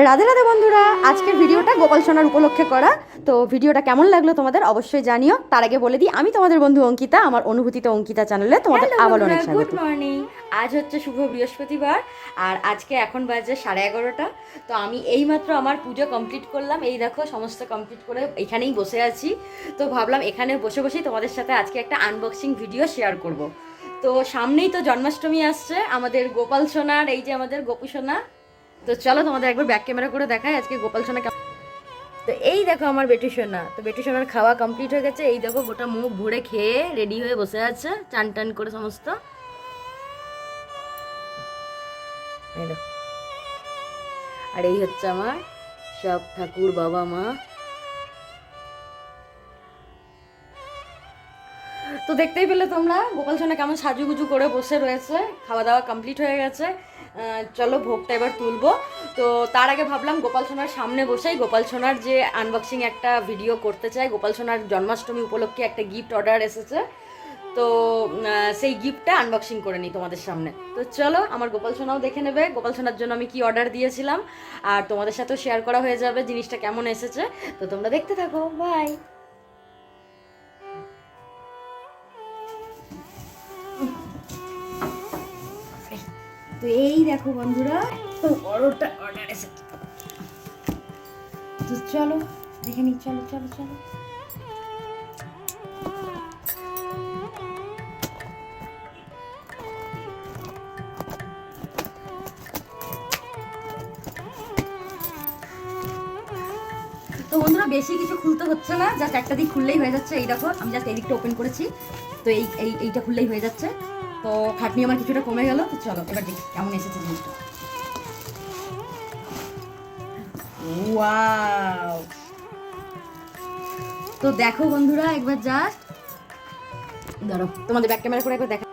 রাধে রাধে বন্ধুরা, আজকের ভিডিওটা গোপাল সোনার উপলক্ষে করা। তো ভিডিওটা কেমন লাগলো তোমাদের অবশ্যই জানিও। তার আগে বলে দিই, আমি তোমাদের বন্ধু অঙ্কিতা, আমার অনুভূতিতে অঙ্কিতা চ্যানেলে তোমাদের আবার অনেক স্বাগত। Good morning. আজ হচ্ছে শুভ বৃহস্পতিবার আর আজকে এখন বাজে 11:30। তো আমি এইমাত্র আমার পুজো কমপ্লিট করলাম। এই দেখো সমস্ত কমপ্লিট করে এখানেই বসে আছি। তো ভাবলাম এখানে বসে বসেই তোমাদের সাথে আজকে একটা আনবক্সিং ভিডিও শেয়ার করব। তো সামনেই তো জন্মাষ্টমী আসছে আমাদের গোপাল সোনার, এই যে আমাদের গোপু সোনা। তো চলো তোমাদের একবার ব্যাক ক্যামেরা করে দেখাই আজকে গোপাল সোনা। তো এই দেখো আমার বেটি সোনা। তো বেটি সোনার খাওয়া কমপ্লিট হয়ে গেছে। এই দেখো গোটা মুখ ভরে খেয়ে রেডি হয়ে বসে আছে, চান টান করে সমস্ত। এই দেখো, আর এই হচ্ছে আমার সব ঠাকুর বাবা মা। তো দেখতেই পেলে তোমরা গোপাল সোনা কেমন সাজুগুজু করে বসে রয়েছে। খাওয়া দাওয়া কমপ্লিট হয়ে গেছে। চলো ভোগটা এবার তুলবো। তো তার আগে ভাবলাম গোপাল সোনার সামনে বসেই গোপাল সোনার যে আনবক্সিং একটা ভিডিও করতে চাই। গোপাল সোনার জন্মাষ্টমী উপলক্ষে একটা গিফট অর্ডার এসেছে, তো সেই গিফটটা আনবক্সিং করে নিই তোমাদের সামনে। তো চলো, আমার গোপাল সোনাও দেখে নেবে গোপাল সোনার জন্য আমি কি অর্ডার দিয়েছিলাম, আর তোমাদের সাথেও শেয়ার করা হয়ে যাবে জিনিসটা কেমন এসেছে। তো তোমরা দেখতে থাকো, বাই। তো এই দেখো বন্ধুরা, তো বড়টা অর্ডার এসেছে। তো চলো দেখে নি, চলো চলো চলো। তো বন্ধুরা বেশি কিছু খুলতে হচ্ছে না, জাস্ট একটা দিক খুললেই হয়ে যাচ্ছে। এই দেখো আমি জাস্ট এই দিকটা ওপেন করেছি, তো এইটা খুললেই হয়ে যাচ্ছে। তো খাটনি আমার কিছুটা কমে গেল। তো চলো এবার দেখি কেমন এসেছে জিনিসটা। ওয়াও! তো দেখো বন্ধুরা একবার জাস্ট ধরো, তোমাদের ব্যাক ক্যামেরা করে একবার দেখা।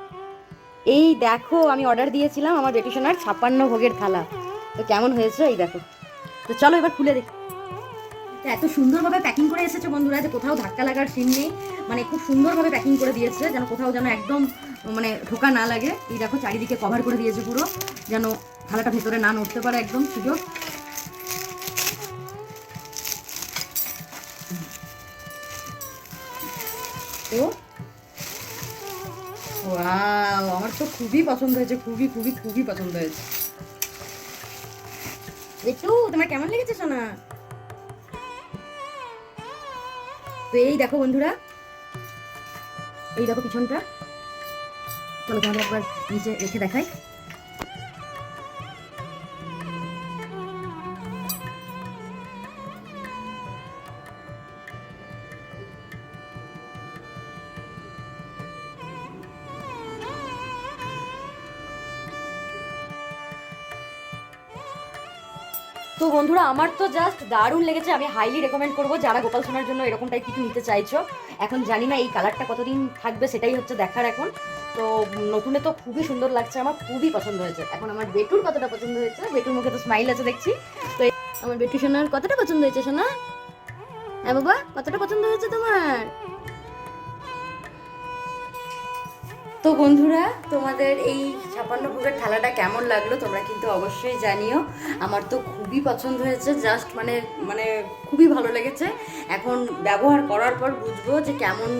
এই দেখো আমি অর্ডার দিয়েছিলাম আমার বেটি সোনার 56 ভোগের থালা। তো কেমন হয়েছে এই দেখো। তো চলো এবার খুলে দেখি। এত সুন্দরভাবে প্যাকিং করে এসেছে বন্ধুরা যে কোথাও ধাক্কা লাগার সিন নেই। মানে খুব সুন্দরভাবে প্যাকিং করে দিয়েছে, যেন কোথাও যেন একদম মানে ঢোকা না লাগে। এই দেখো চারিদিকে কভার করে দিয়েছে পুরো, যেন থালাটা ভেতরে না নড়তে পারে একদম সুযোগ। তো ওয়াও, আমার তো খুবই পছন্দ হয়েছে, খুবই খুবই খুবই পছন্দ হয়েছে। একটু তোমার কেমন লেগেছে সোনা? তো এই দেখো বন্ধুরা, এই দেখো পিছনটা। চলো তোমাদের একবার নিচে রেখে দেখাই। তো বন্ধুরা আমার তো জাস্ট দারুণ লেগেছে। আমি হাইলি রেকমেন্ড করবো যারা গোপাল সোনার জন্য এরকম টাইপ কিছু নিতে চাইছো। এখন জানি না এই কালারটা কতদিন থাকবে, সেটাই হচ্ছে দেখার এখন। তো নতুনে তো খুবই সুন্দর লাগছে, আমার খুবই পছন্দ হয়েছে। এখন আমার বেটুর কতটা পছন্দ হয়েছে, বেটুর মুখে তো স্মাইল আছে দেখছি। তো আমার বেটু সোনার কতটা পছন্দ হয়েছে সোনা? হ্যাঁ বাবা, কতটা পছন্দ হয়েছে তোমার? তো বন্ধুরা তোমাদের এই 56 ভোগের থালাটা কেমন লাগলো তোমরা কিন্তু অবশ্যই জানিও। আমার তো খুবই পছন্দ হয়েছে, জাস্ট মানে মানে খুবই ভালো লেগেছে। এখন ব্যবহার করার পর বুঝবো যে কেমন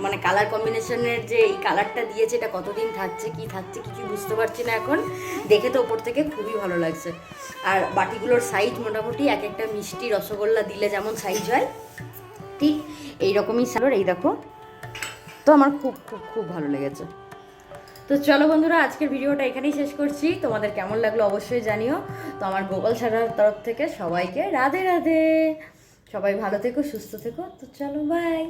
মানে কালার কম্বিনেশনের যে এই কালারটা দিয়েছে এটা কতদিন থাকছে কি থাকছে কিছু বুঝতে পারছি না এখন। দেখে তো ওপর থেকে খুবই ভালো লাগছে। আর বাটিগুলোর সাইজ মোটামুটি এক একটা মিষ্টি রসগোল্লা দিলে যেমন সাইজ হয় ঠিক এইরকমই সালোর। এই দেখো, তো আমার খুব খুব খুব ভালো লেগেছে। তো চলো বন্ধুরা আজকের ভিডিওটা এখানেই শেষ করছি। তোমাদের কেমন লাগলো অবশ্যই জানিও। তো আমার গোপাল ছাড়ার তরফ থেকে সবাইকে রাধে রাধে। সবাই ভালো থেকো, সুস্থ থেকো। তো চলো বাই।